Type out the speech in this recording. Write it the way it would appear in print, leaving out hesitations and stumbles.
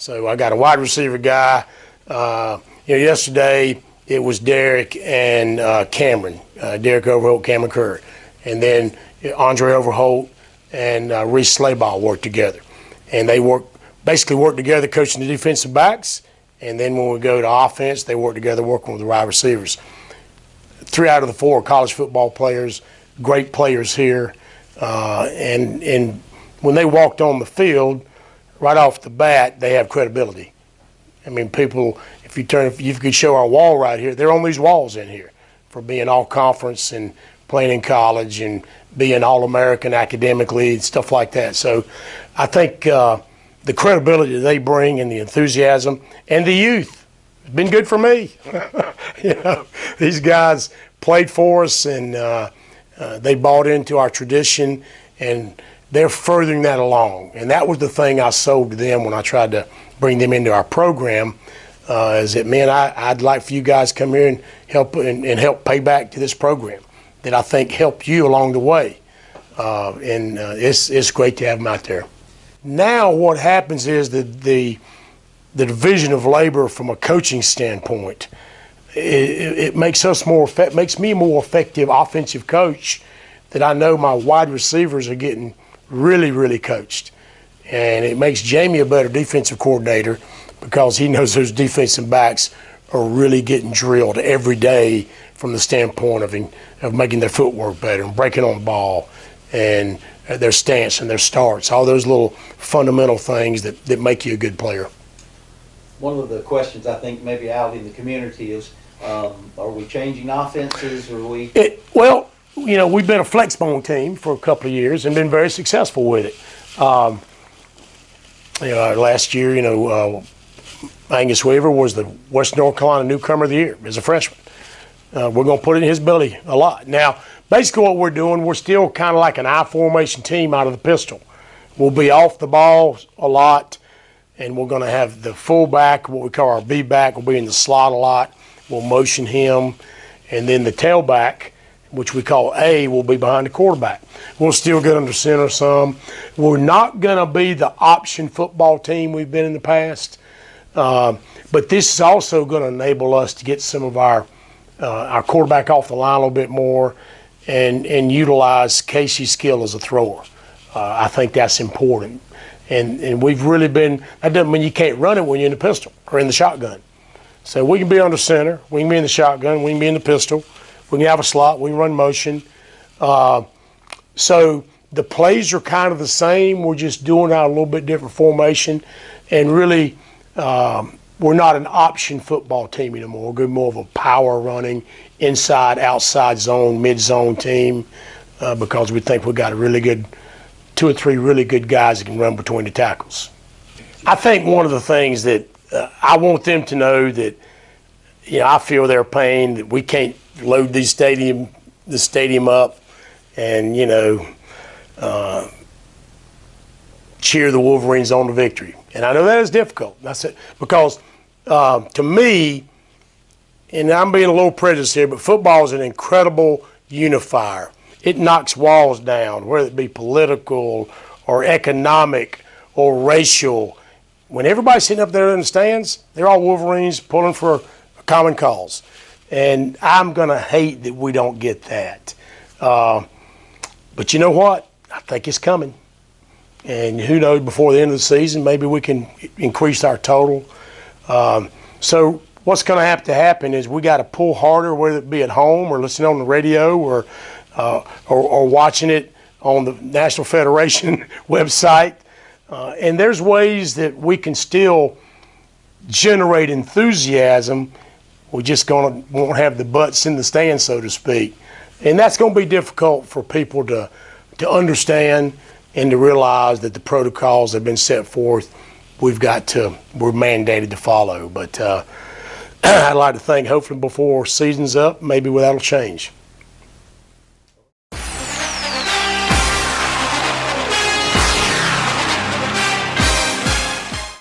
So I got a wide receiver guy. Yesterday it was Derek and Cameron, Derek Overholt, Cameron Curry. And then Andre Overholt and Reese Slayball worked together. And they basically work together coaching the defensive backs. And then when we go to offense, they work together working with the wide receivers. 3 out of the 4 are college football players, great players here. And when they walked on the field, right off the bat, they have credibility. I mean, people, if you could show our wall right here, they're on these walls in here for being all conference and playing in college and being all-American academically and stuff like that. So I think the credibility that they bring and the enthusiasm and the youth has been good for me. These guys played for us and they bought into our tradition, and they're furthering that along. And that was the thing I sold to them when I tried to bring them into our program, is that, man, I'd like for you guys to come here and help pay back to this program that I think helped you along the way. It's great to have them out there. Now what happens is that the division of labor from a coaching standpoint, it makes me a more effective offensive coach, that I know my wide receivers are getting really, really coached. And it makes Jamie a better defensive coordinator because he knows those defensive backs are really getting drilled every day from the standpoint of making their footwork better and breaking on the ball and their stance and their starts, all those little fundamental things that make you a good player. One of the questions I think maybe out in the community is, are we changing offenses, or are we? Well, we've been a flexbone team for a couple of years and been very successful with it. Last year, Angus Weaver was the Western North Carolina Newcomer of the Year as a freshman. We're going to put it in his belly a lot. Now, basically what we're doing, we're still kind of like an I formation team out of the pistol. We'll be off the ball a lot, and we're going to have the fullback, what we call our B-back, will be in the slot a lot. We'll motion him, and then the tailback, which we call A, will be behind the quarterback. We'll still get under center some. We're not going to be the option football team we've been in the past, but this is also going to enable us to get some of our quarterback off the line a little bit more and utilize Casey's skill as a thrower. I think that's important. And we've really been – that doesn't mean you can't run it when you're in the pistol or in the shotgun. So we can be under center, we can be in the shotgun, we can be in the pistol, we can have a slot, we can run motion. So the plays are kind of the same. We're just doing out a little bit different formation. And really, we're not an option football team anymore. We're more of a power running, inside, outside zone, mid-zone team because we think we've got a really good 2 or 3 really good guys that can run between the tackles. I think one of the things that I want them to know that, I feel their pain that we can't load the stadium up and, cheer the Wolverines on to victory. And I know that is difficult. That's it. Because to me, and I'm being a little prejudiced here, but football is an incredible unifier. It knocks walls down, whether it be political or economic or racial. When everybody's sitting up there in the stands, they're all Wolverines pulling for a common cause. And I'm going to hate that we don't get that. But you know what? I think it's coming. And who knows, before the end of the season, maybe we can increase our total. So what's going to have to happen is we got to pull harder, whether it be at home or listening on the radio or watching it on the National Federation website. And there's ways that we can still generate enthusiasm. We just won't have the butts in the stand, so to speak. And that's going to be difficult for people to understand and to realize that the protocols have been set forth. We're mandated to follow. But I'd like to think hopefully before season's up, maybe that'll change.